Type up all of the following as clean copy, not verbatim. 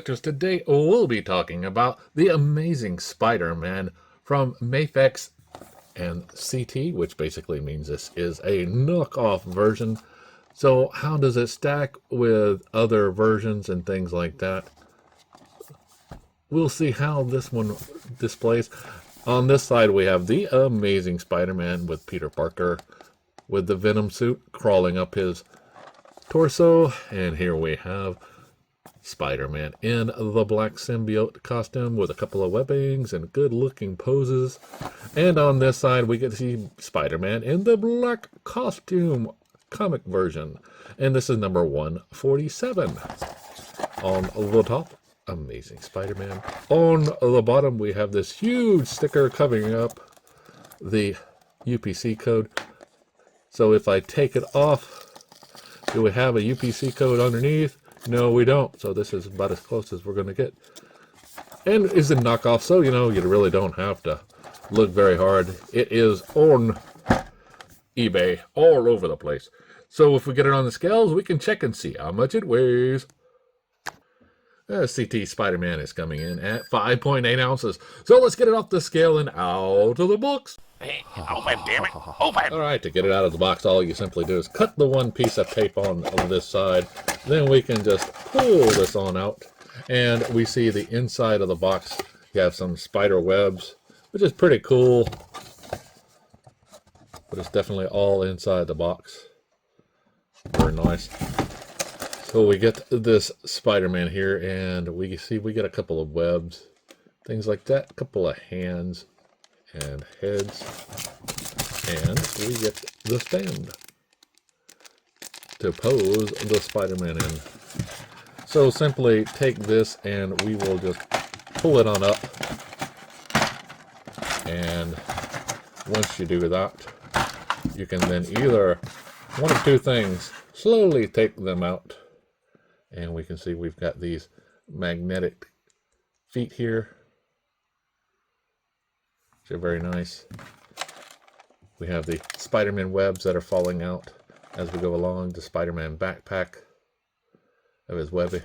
collectors. Today we'll be talking about the Amazing Spider-Man from Mafex and CT, which basically means this is a knockoff version. So how does it stack with other versions and things like that? We'll see how this one displays. On this side we have the Amazing Spider-Man with Peter Parker with the Venom suit crawling up his torso, and here we have Spider-Man in the black symbiote costume with a couple of webbings and good looking poses. And on this side we get to see Spider-Man in the black costume comic version, and this is number 147. On the top, Amazing Spider-Man. On the bottom we have this huge sticker covering up the UPC code. So if I take it off, do we have a UPC code underneath? No, we don't. So this is about as close as we're going to get. And it's a knockoff, so you really don't have to look very hard. It is on eBay all over the place. So if we get it on the scales, we can check and see how much it weighs. CT Spider-Man is coming in at 5.8 ounces. So let's get it off the scale and out of the box. Hey, open, damn it, open! Alright, to get it out of the box, all you simply do is cut the one piece of tape on this side. Then we can just pull this on out. And we see the inside of the box. You have some spider webs, which is pretty cool. But it's definitely all inside the box. Very nice. So we get this Spider-Man here, and we see we get a couple of webs. Things like that. A couple of hands and heads, and we get the stand to pose the Spider-Man in. So simply take this and we will just pull it on up, and once you do that, you can then either one of two things, slowly take them out, and we can see we've got these magnetic feet here. They're very nice. We have the Spider-Man webs that are falling out as we go along, the Spider-Man backpack of his webby.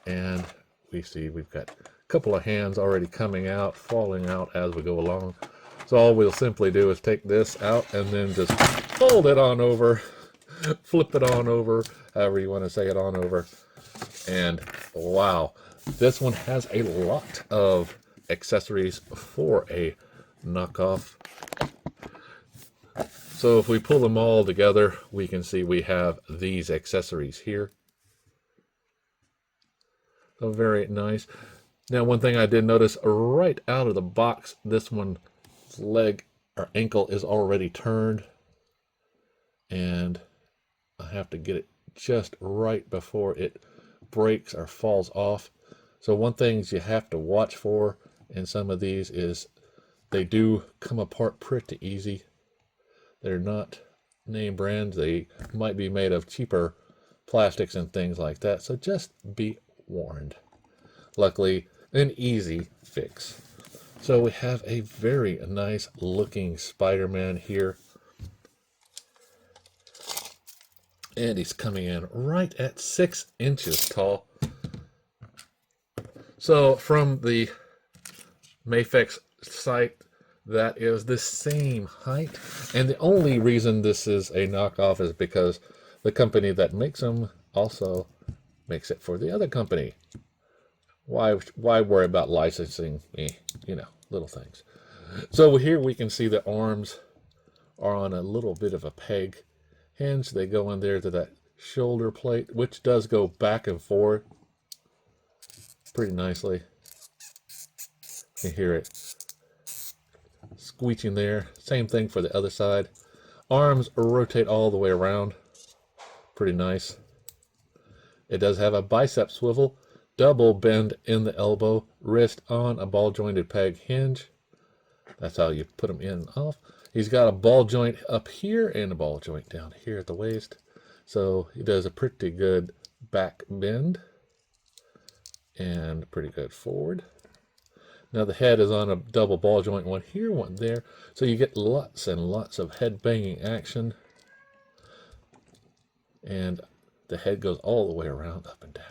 And we see we've got a couple of hands already coming out, falling out as we go along. So all we'll simply do is take this out and then just fold it on over, flip it on over, however you want to say it, on over. And wow, this one has a lot of accessories for a knockoff. So if we pull them all together, we can see we have these accessories here. So very nice. Now one thing I did notice right out of the box, this one's leg or ankle is already turned, and I have to get it just right before it breaks or falls off. So one thing you have to watch for in some of these is they do come apart pretty easy. They're not name brands. They might be made of cheaper plastics and things like that. So just be warned. Luckily, an easy fix. So we have a very nice looking Spider-Man here. And he's coming in right at 6 inches tall. So from the Mafex site, that is the same height, and the only reason this is a knockoff is because the company that makes them also makes it for the other company. Why worry about licensing? Little things. So here we can see the arms are on a little bit of a peg hinge. They go in there to that shoulder plate, which does go back and forth pretty nicely. You can hear it squeaking there. Same thing for the other side. Arms rotate all the way around. Pretty nice. It does have a bicep swivel, double bend in the elbow, wrist on a ball jointed peg hinge. That's how you put them in and off. He's got a ball joint up here and a ball joint down here at the waist. So he does a pretty good back bend and pretty good forward. Now the head is on a double ball joint, one here, one there. So you get lots and lots of head banging action. And the head goes all the way around, up and down.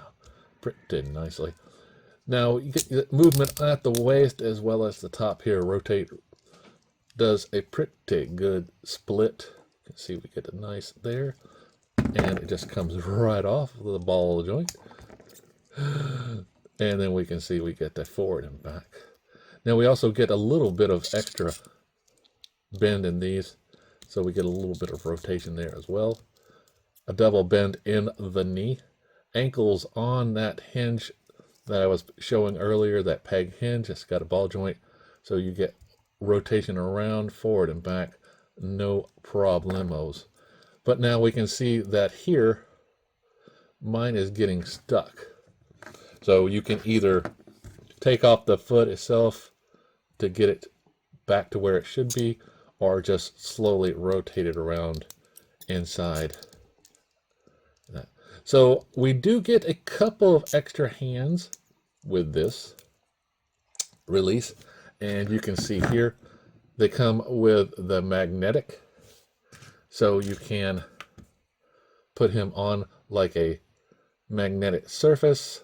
pretty nicely. Now, you get the movement at the waist as well as the top here. Rotate does a pretty good split. You can see we get a nice there. And it just comes right off the ball joint. And then we can see we get that forward and back. Now we also get a little bit of extra bend in these. So we get a little bit of rotation there as well. A double bend in the knee. Ankles on that hinge that I was showing earlier, that peg hinge. It's got a ball joint. So you get rotation around, forward and back. No problemos. But now we can see that here, mine is getting stuck. So you can either take off the foot itself to get it back to where it should be, or just slowly rotate it around inside. So we do get a couple of extra hands with this release. And you can see here, they come with the magnetic. So you can put him on like a magnetic surface.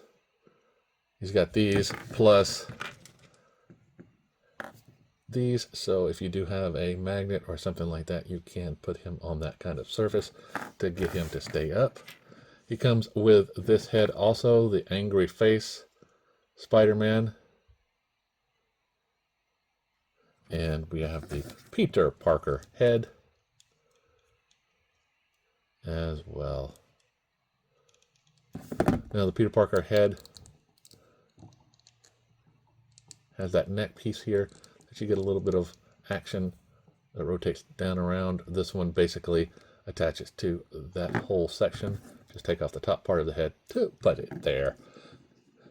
He's got these plus these. So if you do have a magnet or something like that, you can put him on that kind of surface to get him to stay up. He comes with this head also, the angry face Spider-Man. And we have the Peter Parker head as well. Now the Peter Parker head has that neck piece here that you get a little bit of action that rotates down around. This one basically attaches to that whole section. Just take off the top part of the head to put it there.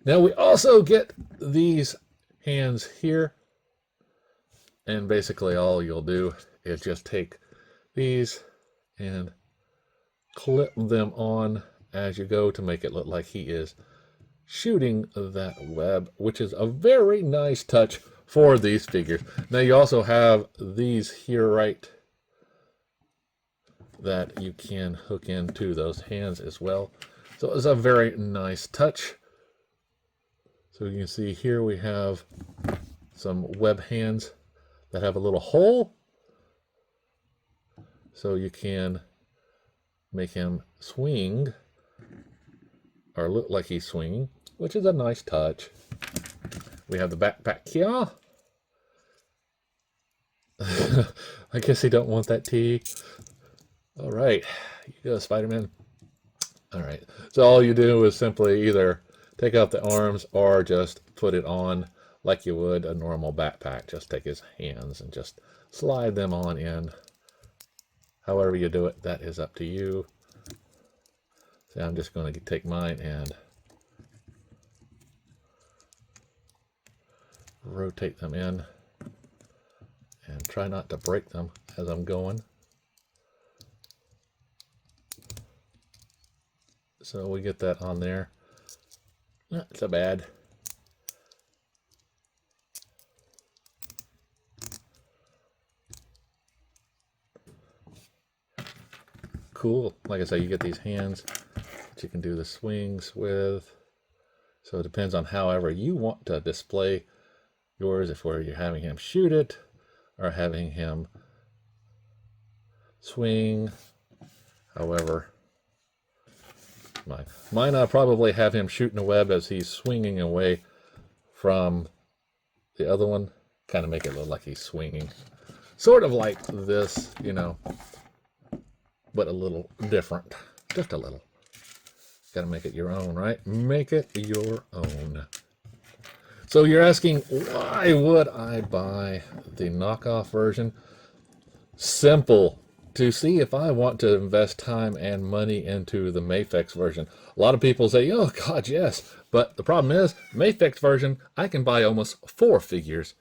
Now we also get these hands here. And basically all you'll do is just take these and clip them on as you go to make it look like he is shooting that web, which is a very nice touch for these figures. Now you also have these here, right, that you can hook into those hands as well. So it's a very nice touch. So you can see here we have some web hands that have a little hole. So you can make him swing or look like he's swinging, which is a nice touch. We have the backpack here. I guess they don't want that T. All right, you go, Spider-Man. All right, so all you do is simply either take out the arms or just put it on like you would a normal backpack. Just take his hands and just slide them on in. However you do it, that is up to you. So I'm just going to take mine and rotate them in and try not to break them as I'm going. So we get that on there. Not so bad. Cool. Like I say, you get these hands that you can do the swings with. So it depends on however you want to display yours, if you're having him shoot it or having him swing. However, mine I'll probably have him shooting a web as he's swinging away from the other one. Kind of make it look like he's swinging. Sort of like this, you know, but a little different. Just a little. Got to make it your own, right? Make it your own. So you're asking, why would I buy the knockoff version? Simple. To see if I want to invest time and money into the Mafex version. A lot of people say, oh God, yes. But the problem is, Mafex version, I can buy almost 4 figures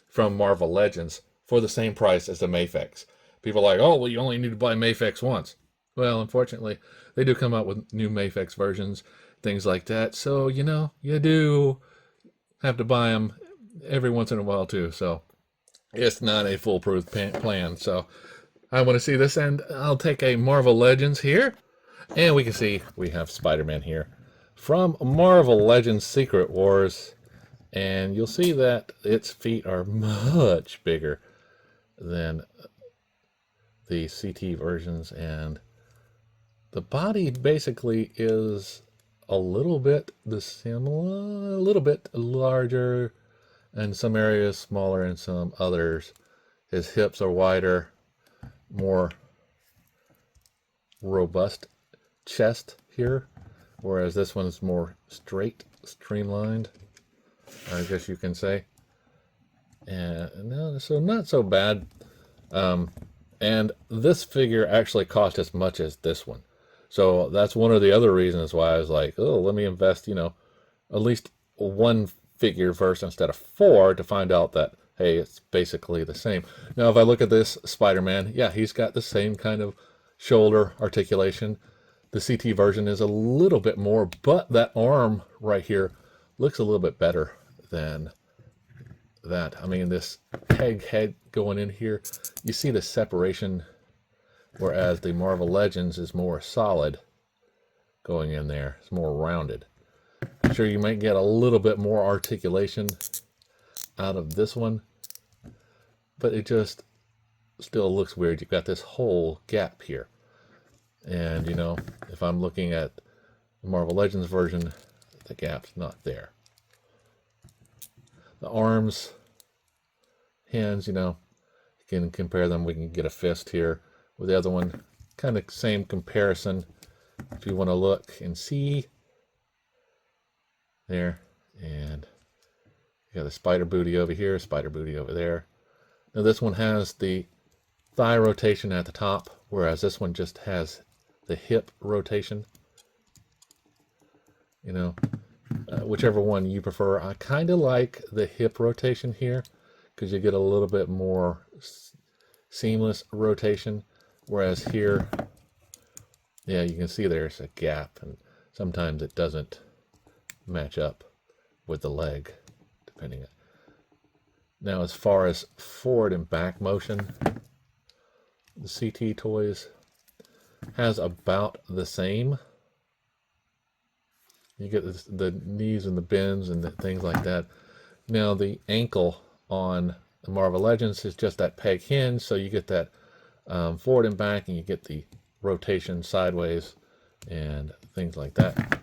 from Marvel Legends for the same price as the Mafex. People are like, oh, well, you only need to buy Mafex once. Well, unfortunately, they do come out with new Mafex versions, things like that. So, you know, you do have to buy them every once in a while too. So it's not a foolproof plan. So I want to see this, and I'll take a Marvel Legends here, and we can see we have Spider-Man here. from Marvel Legends Secret Wars. And you'll see that its feet are much bigger than the CT versions, and the body basically is a little bit dissimilar, a little bit larger, in some areas smaller in some others. His hips are wider, more robust chest here, whereas this one's more straight, streamlined, I guess you can say. And no, so not so bad. And this figure actually cost as much as this one. So that's one of the other reasons why I was like, oh, let me invest, at least one figure first instead of four to find out that, hey, it's basically the same. Now, if I look at this Spider-Man, yeah, he's got the same kind of shoulder articulation. The CT version is a little bit more, but that arm right here looks a little bit better than that. I mean, this peg head going in here, you see the separation, whereas the Marvel Legends is more solid going in there. It's more rounded. Sure, you might get a little bit more articulation out of this one, but it just still looks weird. You've got this whole gap here. And, if I'm looking at the Marvel Legends version, the gap's not there. The arms, hands, you can compare them. We can get a fist here with the other one. Kind of same comparison if you want to look and see. There. And you got a spider booty over here, spider booty over there. Now this one has the thigh rotation at the top, whereas this one just has the hip rotation. Whichever one you prefer. I kind of like the hip rotation here because you get a little bit more seamless rotation, whereas here, yeah, you can see there's a gap, and sometimes it doesn't match up with the leg, depending on. Now, as far as forward and back motion, the CT Toys has about the same. You get the knees and the bends and the things like that. Now, the ankle on the Marvel Legends is just that peg hinge, so you get that forward and back, and you get the rotation sideways and things like that.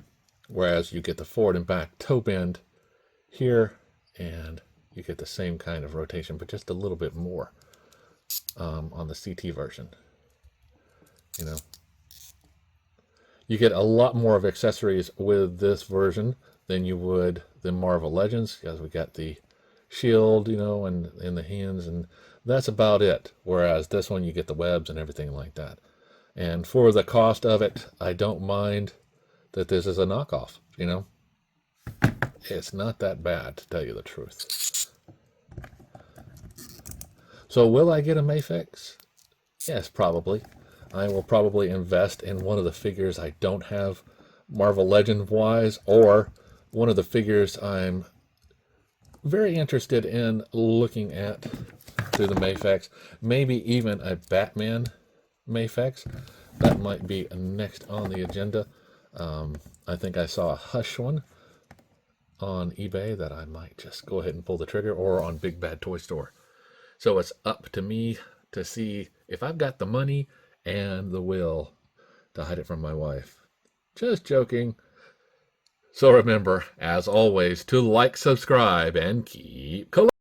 Whereas you get the forward and back toe bend here, and you get the same kind of rotation, but just a little bit more on the CT version. You get a lot more of accessories with this version than you would the Marvel Legends, because we got the shield, and in the hands, and that's about it. Whereas this one, you get the webs and everything like that. And for the cost of it, I don't mind that this is a knockoff. It's not that bad, to tell you the truth. So will I get a Mafex? Yes, probably. I will probably invest in one of the figures I don't have Marvel Legend wise, or one of the figures I'm very interested in looking at through the Mafex. Maybe even a Batman Mafex. That might be next on the agenda. I think I saw a Hush one on eBay that I might just go ahead and pull the trigger, or on Big Bad Toy Store. So it's up to me to see if I've got the money and the will to hide it from my wife. Just joking. So remember, as always, to like, subscribe, and keep collecting.